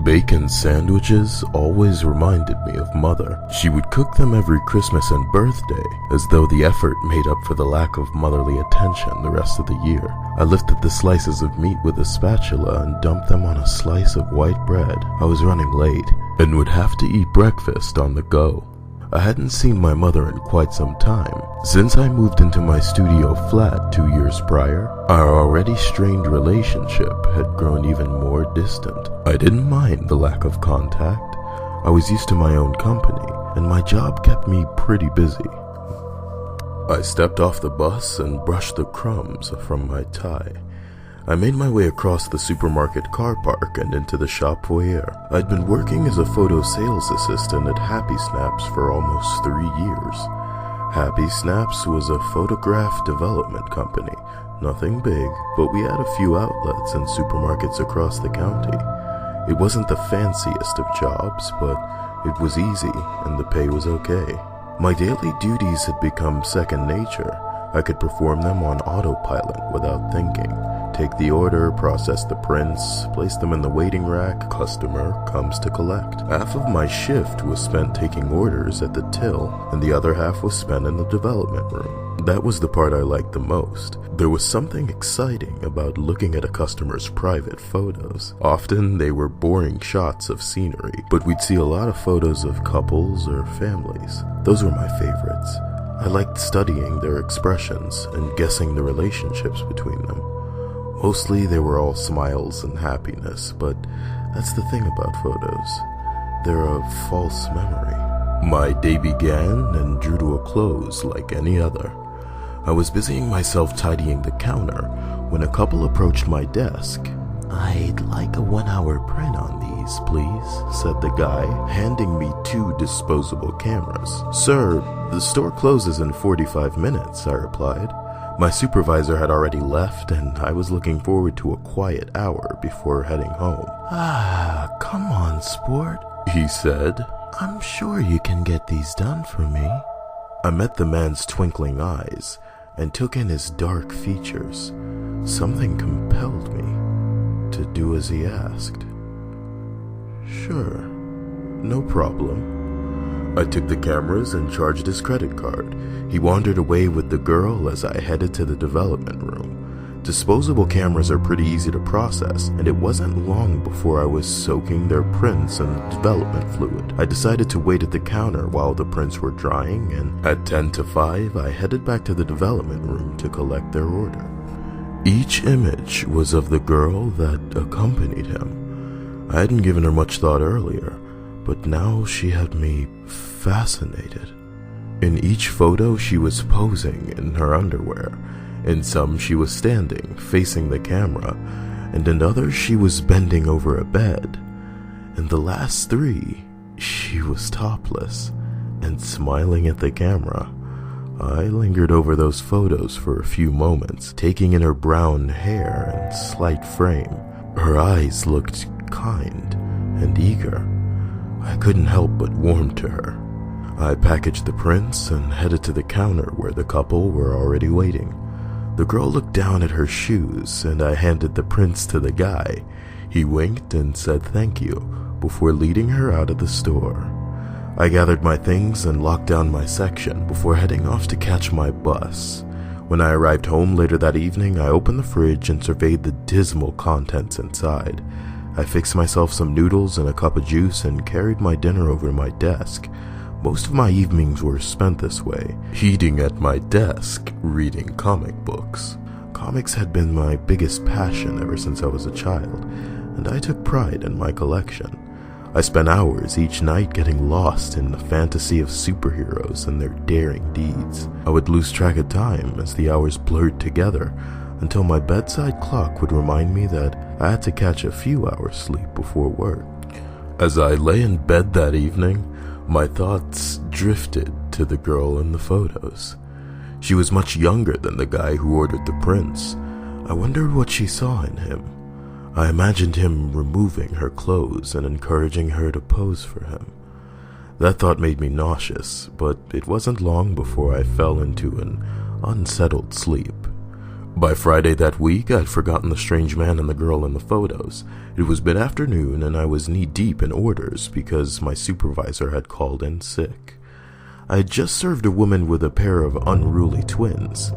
Bacon sandwiches always reminded me of Mother. She would cook them every Christmas and birthday, as though the effort made up for the lack of motherly attention the rest of the year. I lifted the slices of meat with a spatula and dumped them on a slice of white bread. I was running late, and would have to eat breakfast on the go. I hadn't seen my mother in quite some time. Since I moved into my studio flat 2 years prior, our already strained relationship had grown even more distant. I didn't mind the lack of contact. I was used to my own company, and my job kept me pretty busy. I stepped off the bus and brushed the crumbs from my tie. I made my way across the supermarket car park and into the shop foyer. I'd been working as a photo sales assistant at Happy Snaps for almost 3 years. Happy Snaps was a photograph development company. Nothing big, but we had a few outlets and supermarkets across the county. It wasn't the fanciest of jobs, but it was easy and the pay was okay. My daily duties had become second nature. I could perform them on autopilot without thinking. Take the order, process the prints, place them in the waiting rack, customer comes to collect. Half of my shift was spent taking orders at the till, and the other half was spent in the development room. That was the part I liked the most. There was something exciting about looking at a customer's private photos. Often they were boring shots of scenery, but we'd see a lot of photos of couples or families. Those were my favorites. I liked studying their expressions and guessing the relationships between them. Mostly they were all smiles and happiness, but that's the thing about photos. They're a false memory. My day began and drew to a close like any other. I was busying myself tidying the counter when a couple approached my desk. "I'd like a 1-hour print on these, please," said the guy, handing me 2 disposable cameras. "Sir, the store closes in 45 minutes, I replied. My supervisor had already left, and I was looking forward to a quiet hour before heading home. "Come on, sport," he said. "I'm sure you can get these done for me." I met the man's twinkling eyes and took in his dark features. Something compelled me to do as he asked. "Sure, no problem." I took the cameras and charged his credit card. He wandered away with the girl as I headed to the development room. Disposable cameras are pretty easy to process, and it wasn't long before I was soaking their prints in development fluid. I decided to wait at the counter while the prints were drying, and at 10 to 5, I headed back to the development room to collect their order. Each image was of the girl that accompanied him. I hadn't given her much thought earlier, but now she had me fascinated. In each photo, she was posing in her underwear. In some, she was standing, facing the camera, and in others, she was bending over a bed. In the last 3, she was topless and smiling at the camera. I lingered over those photos for a few moments, taking in her brown hair and slight frame. Her eyes looked kind and eager. I couldn't help but warm to her. I packaged the prints and headed to the counter where the couple were already waiting. The girl looked down at her shoes, and I handed the prints to the guy. He winked and said thank you before leading her out of the store. I gathered my things and locked down my section before heading off to catch my bus. When I arrived home later that evening, I opened the fridge and surveyed the dismal contents inside. I fixed myself some noodles and a cup of juice and carried my dinner over to my desk. Most of my evenings were spent this way, eating at my desk, reading comic books. Comics had been my biggest passion ever since I was a child, and I took pride in my collection. I spent hours each night getting lost in the fantasy of superheroes and their daring deeds. I would lose track of time as the hours blurred together, until my bedside clock would remind me that I had to catch a few hours sleep before work. As I lay in bed that evening, my thoughts drifted to the girl in the photos. She was much younger than the guy who ordered the prints. I wondered what she saw in him. I imagined him removing her clothes and encouraging her to pose for him. That thought made me nauseous, but it wasn't long before I fell into an unsettled sleep. By Friday that week, I'd forgotten the strange man and the girl in the photos. It was mid-afternoon and I was knee-deep in orders because my supervisor had called in sick. I had just served a woman with a pair of unruly twins.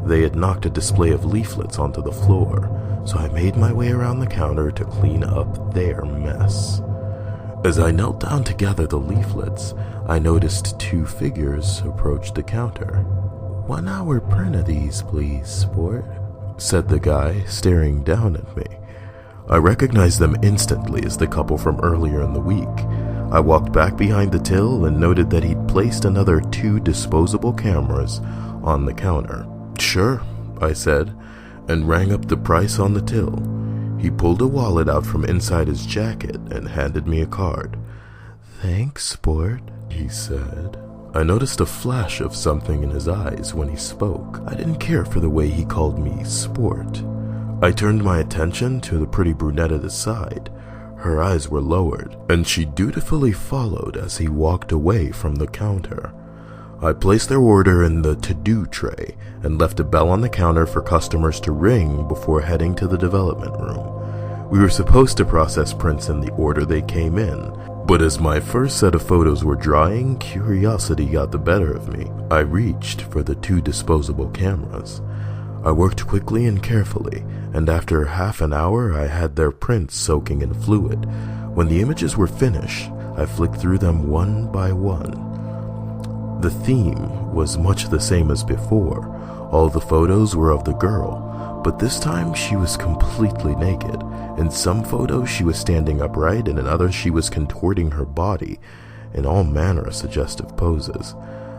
They had knocked a display of leaflets onto the floor, so I made my way around the counter to clean up their mess. As I knelt down to gather the leaflets, I noticed two figures approach the counter. "1 hour print of these, please, sport," said the guy, staring down at me. I recognized them instantly as the couple from earlier in the week. I walked back behind the till and noted that he'd placed another 2 disposable cameras on the counter. "Sure," I said, and rang up the price on the till. He pulled a wallet out from inside his jacket and handed me a card. "Thanks, sport," he said. I noticed a flash of something in his eyes when he spoke. I didn't care for the way he called me sport. I turned my attention to the pretty brunette at his side. Her eyes were lowered, and she dutifully followed as he walked away from the counter. I placed their order in the to-do tray and left a bell on the counter for customers to ring before heading to the development room. We were supposed to process prints in the order they came in, but as my first set of photos were drying, curiosity got the better of me. I reached for the 2 disposable cameras. I worked quickly and carefully, and after half an hour I had their prints soaking in fluid. When the images were finished, I flicked through them one by one. The theme was much the same as before. All the photos were of the girl, but this time she was completely naked. In some photos she was standing upright, and in others she was contorting her body in all manner of suggestive poses.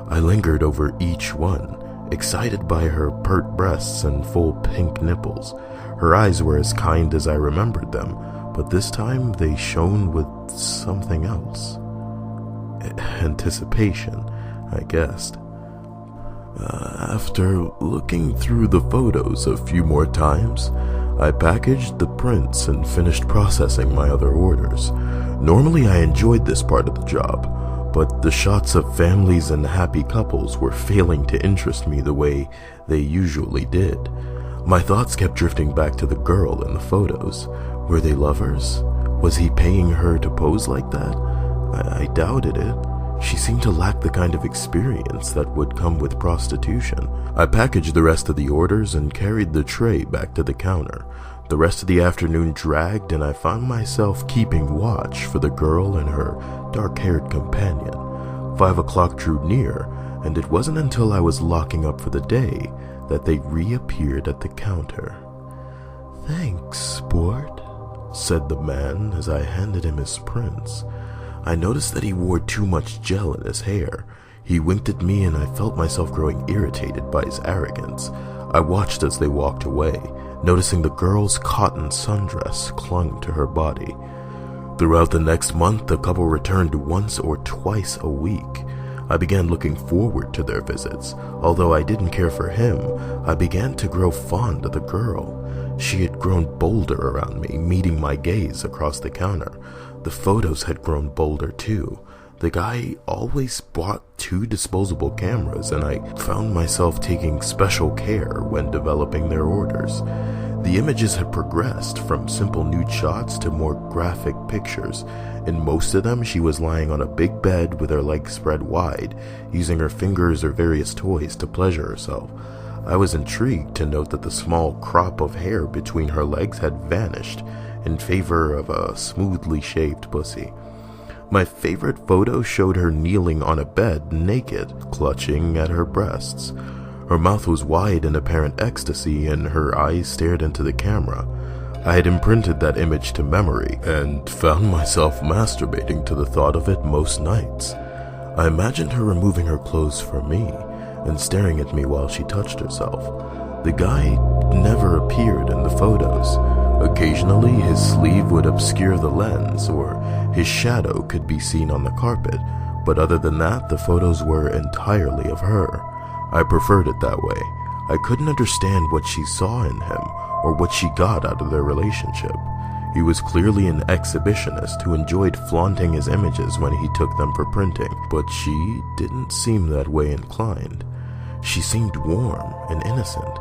I lingered over each one, excited by her pert breasts and full pink nipples. Her eyes were as kind as I remembered them, but this time they shone with something else. Anticipation, I guessed. After looking through the photos a few more times, I packaged the prints and finished processing my other orders. Normally I enjoyed this part of the job, but the shots of families and happy couples were failing to interest me the way they usually did. My thoughts kept drifting back to the girl in the photos. Were they lovers? Was he paying her to pose like that? I doubted it. She seemed to lack the kind of experience that would come with prostitution. I packaged the rest of the orders and carried the tray back to the counter. The rest of the afternoon dragged, and I found myself keeping watch for the girl and her dark-haired companion. 5 o'clock drew near, and it wasn't until I was locking up for the day that they reappeared at the counter. "Thanks, sport," said the man as I handed him his prints. I noticed that he wore too much gel in his hair. He winked at me and I felt myself growing irritated by his arrogance. I watched as they walked away, noticing the girl's cotton sundress clung to her body. Throughout the next month, the couple returned once or twice a week. I began looking forward to their visits. Although I didn't care for him, I began to grow fond of the girl. She had grown bolder around me, meeting my gaze across the counter. The photos had grown bolder too. The guy always bought 2 disposable cameras, and I found myself taking special care when developing their orders. The images had progressed from simple nude shots to more graphic pictures. In most of them, she was lying on a big bed with her legs spread wide, using her fingers or various toys to pleasure herself. I was intrigued to note that the small crop of hair between her legs had vanished in favor of a smoothly shaped pussy. My favorite photo showed her kneeling on a bed, naked, clutching at her breasts. Her mouth was wide in apparent ecstasy, and her eyes stared into the camera. I had imprinted that image to memory, and found myself masturbating to the thought of it most nights. I imagined her removing her clothes for me, and staring at me while she touched herself. The guy never appeared in the photos. Occasionally, his sleeve would obscure the lens, or his shadow could be seen on the carpet, but other than that, the photos were entirely of her. I preferred it that way. I couldn't understand what she saw in him, or what she got out of their relationship. He was clearly an exhibitionist who enjoyed flaunting his images when he took them for printing, but she didn't seem that way inclined. She seemed warm and innocent.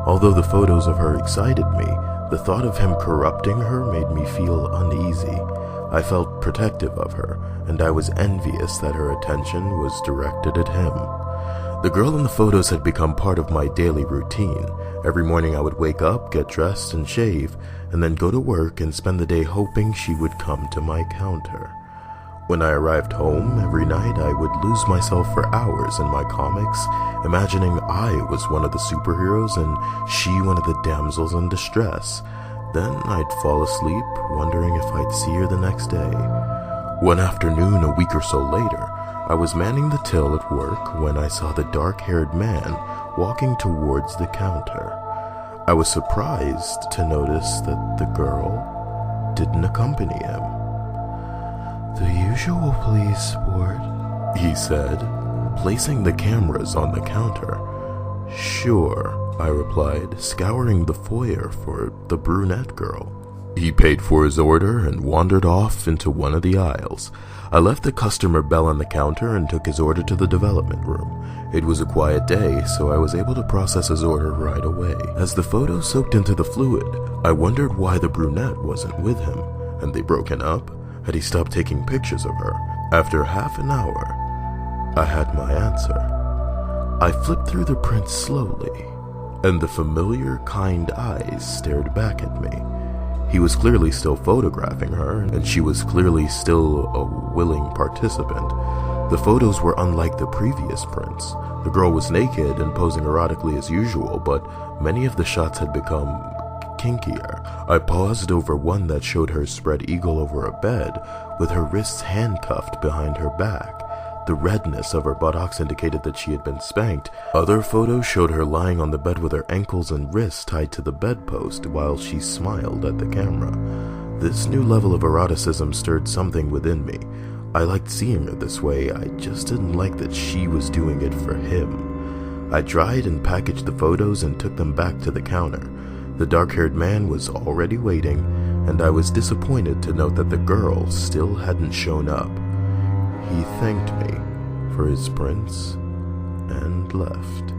Although the photos of her excited me, the thought of him corrupting her made me feel uneasy. I felt protective of her, and I was envious that her attention was directed at him. The girl in the photos had become part of my daily routine. Every morning I would wake up, get dressed and shave, and then go to work and spend the day hoping she would come to my counter. When I arrived home, every night I would lose myself for hours in my comics, imagining I was one of the superheroes and she one of the damsels in distress. Then I'd fall asleep, wondering if I'd see her the next day. One afternoon, a week or so later, I was manning the till at work when I saw the dark-haired man walking towards the counter. I was surprised to notice that the girl didn't accompany him. "The usual, please, sport," he said, placing the cameras on the counter. "Sure," I replied, scouring the foyer for the brunette girl. He paid for his order and wandered off into one of the aisles. I left the customer bell on the counter and took his order to the development room. It was a quiet day, so I was able to process his order right away. As the photos soaked into the fluid, I wondered why the brunette wasn't with him. Had they broken up? Had he stopped taking pictures of her? After half an hour, I had my answer. I flipped through the prints slowly, and the familiar, kind eyes stared back at me. He was clearly still photographing her, and she was clearly still a willing participant. The photos were unlike the previous prints. The girl was naked and posing erotically as usual, but many of the shots had become kinkier. I paused over one that showed her spread eagle over a bed, with her wrists handcuffed behind her back. The redness of her buttocks indicated that she had been spanked. Other photos showed her lying on the bed with her ankles and wrists tied to the bedpost while she smiled at the camera. This new level of eroticism stirred something within me. I liked seeing her this way, I just didn't like that she was doing it for him. I dried and packaged the photos and took them back to the counter. The dark-haired man was already waiting, and I was disappointed to note that the girl still hadn't shown up. He thanked me for his prints and left.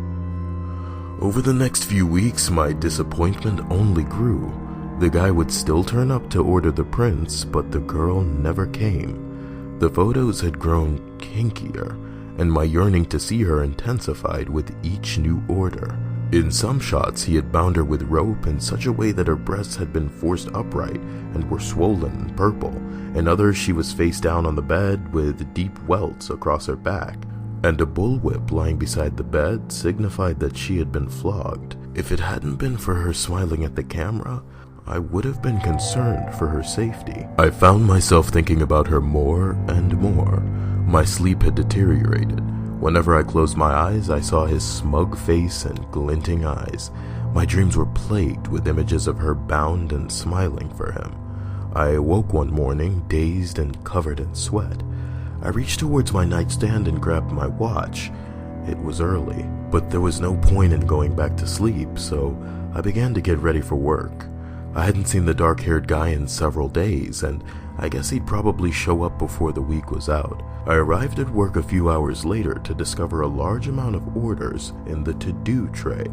Over the next few weeks, my disappointment only grew. The guy would still turn up to order the prints, but the girl never came. The photos had grown kinkier, and my yearning to see her intensified with each new order. In some shots, he had bound her with rope in such a way that her breasts had been forced upright and were swollen and purple. In others, she was face down on the bed with deep welts across her back, and a bullwhip lying beside the bed signified that she had been flogged. If it hadn't been for her smiling at the camera, I would have been concerned for her safety. I found myself thinking about her more and more. My sleep had deteriorated. Whenever I closed my eyes, I saw his smug face and glinting eyes. My dreams were plagued with images of her bound and smiling for him. I awoke one morning, dazed and covered in sweat. I reached towards my nightstand and grabbed my watch. It was early, but there was no point in going back to sleep, so I began to get ready for work. I hadn't seen the dark-haired guy in several days, and I guess he'd probably show up before the week was out. I arrived at work a few hours later to discover a large amount of orders in the to-do tray,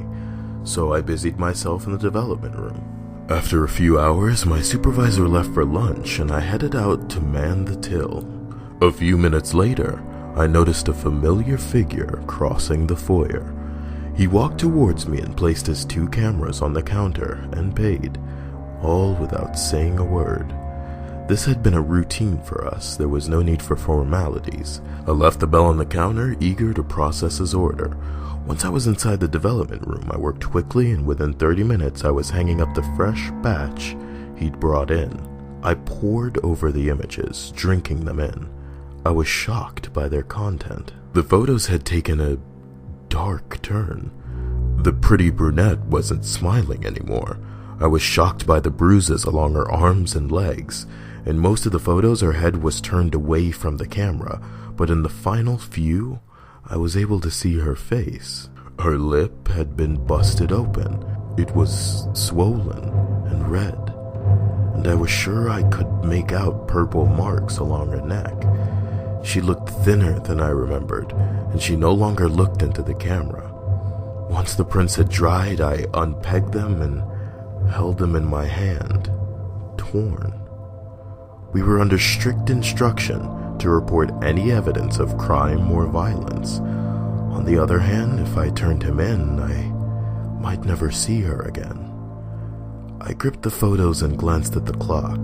so I busied myself in the development room. After a few hours, my supervisor left for lunch, and I headed out to man the till. A few minutes later, I noticed a familiar figure crossing the foyer. He walked towards me and placed his 2 cameras on the counter and paid, all without saying a word. This had been a routine for us. There was no need for formalities. I left the bell on the counter, eager to process his order. Once I was inside the development room, I worked quickly, and within 30 minutes I was hanging up the fresh batch he'd brought in. I pored over the images, drinking them in. I was shocked by their content. The photos had taken a dark turn. The pretty brunette wasn't smiling anymore. I was shocked by the bruises along her arms and legs. In most of the photos, her head was turned away from the camera, but in the final few, I was able to see her face. Her lip had been busted open. It was swollen and red, and I was sure I could make out purple marks along her neck. She looked thinner than I remembered, and she no longer looked into the camera. Once the prints had dried, I unpegged them and held them in my hand, torn. We were under strict instruction to report any evidence of crime or violence. On the other hand, if I turned him in, I might never see her again. I gripped the photos and glanced at the clock.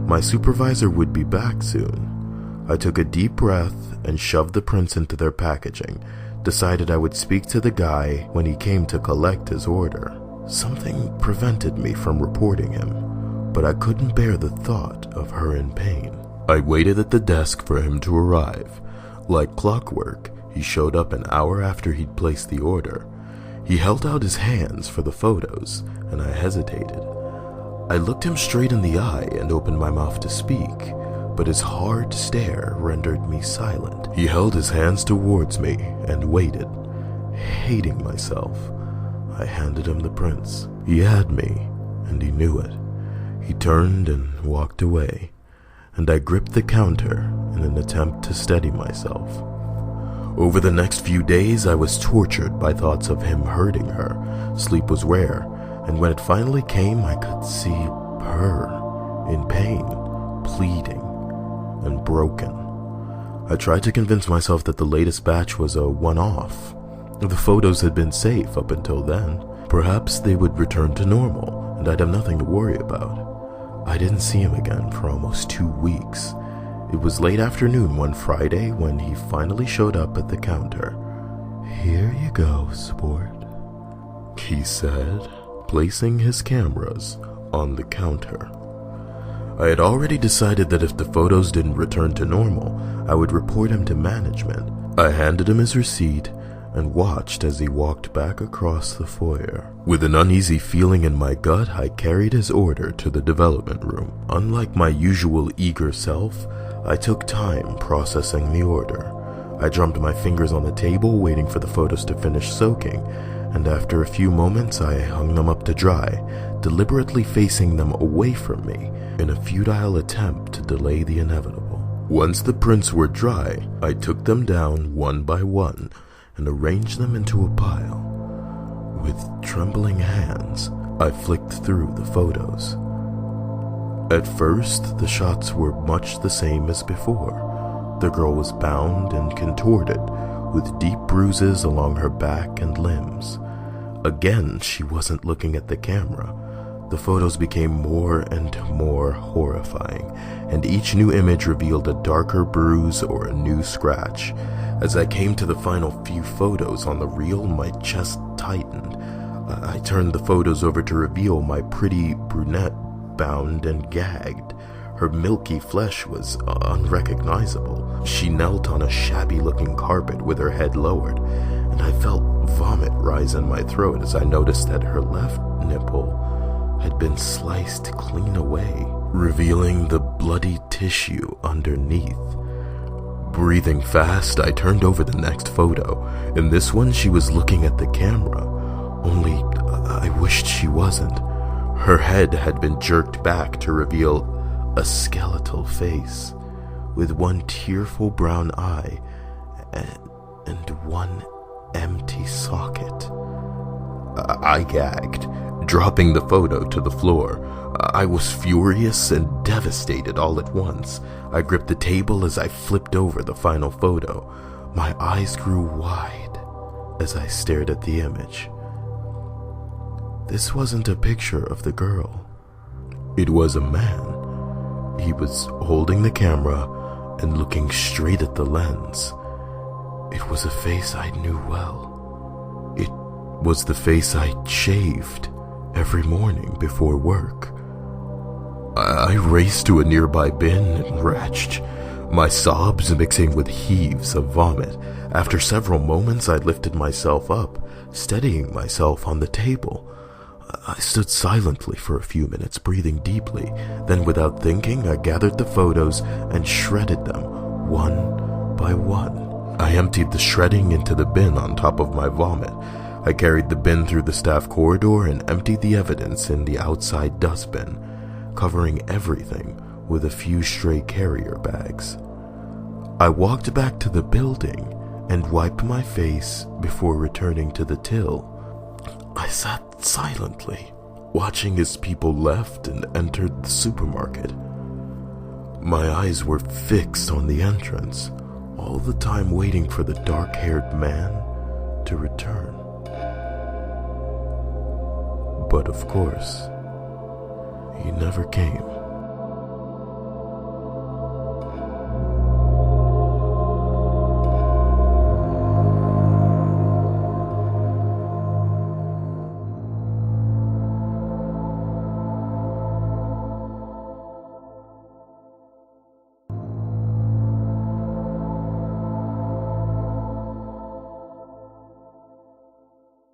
My supervisor would be back soon. I took a deep breath and shoved the prints into their packaging, decided I would speak to the guy when he came to collect his order. Something prevented me from reporting him, but I couldn't bear the thought of her in pain. I waited at the desk for him to arrive. Like clockwork, he showed up an hour after he'd placed the order. He held out his hands for the photos, and I hesitated. I looked him straight in the eye and opened my mouth to speak, but his hard stare rendered me silent. He held his hands towards me and waited. Hating myself, I handed him the prints. He had me, and he knew it. He turned and walked away, and I gripped the counter in an attempt to steady myself. Over the next few days, I was tortured by thoughts of him hurting her. Sleep was rare, and when it finally came, I could see her in pain, pleading, and broken. I tried to convince myself that the latest batch was a one-off. The photos had been safe up until then. Perhaps they would return to normal, and I'd have nothing to worry about. I didn't see him again for almost 2 weeks. It was late afternoon one Friday when he finally showed up at the counter. "Here you go, sport," he said, placing his cameras on the counter. I had already decided that if the photos didn't return to normal, I would report him to management. I handed him his receipt and watched as he walked back across the foyer. With an uneasy feeling in my gut, I carried his order to the development room. Unlike my usual eager self, I took time processing the order. I drummed my fingers on the table, waiting for the photos to finish soaking, and after a few moments I hung them up to dry, deliberately facing them away from me in a futile attempt to delay the inevitable. Once the prints were dry, I took them down one by one and arranged them into a pile. With trembling hands, I flicked through the photos. At first, the shots were much the same as before. The girl was bound and contorted, with deep bruises along her back and limbs. Again, she wasn't looking at the camera. The photos became more and more horrifying, and each new image revealed a darker bruise or a new scratch. As I came to the final few photos on the reel, my chest tightened. I turned the photos over to reveal my pretty brunette bound and gagged. Her milky flesh was unrecognizable. She knelt on a shabby-looking carpet with her head lowered, and I felt vomit rise in my throat as I noticed that her left nipple had been sliced clean away, revealing the bloody tissue underneath. Breathing fast, I turned over the next photo. In this one, she was looking at the camera, only I wished she wasn't. Her head had been jerked back to reveal a skeletal face, with one tearful brown eye and one empty socket. I gagged, dropping the photo to the floor. I was furious and devastated all at once. I gripped the table as I flipped over the final photo. My eyes grew wide as I stared at the image. This wasn't a picture of the girl. It was a man. He was holding the camera and looking straight at the lens. It was a face I knew well. It was the face I shaved every morning before work. I raced to a nearby bin and retched, my sobs mixing with heaves of vomit. After several moments, I lifted myself up, steadying myself on the table. I stood silently for a few minutes, breathing deeply. Then, without thinking, I gathered the photos and shredded them, one by one. I emptied the shredding into the bin on top of my vomit. I carried the bin through the staff corridor and emptied the evidence in the outside dustbin, covering everything with a few stray carrier bags. I walked back to the building and wiped my face before returning to the till. I sat silently, watching as people left and entered the supermarket. My eyes were fixed on the entrance, all the time waiting for the dark-haired man to return. But of course, he never came.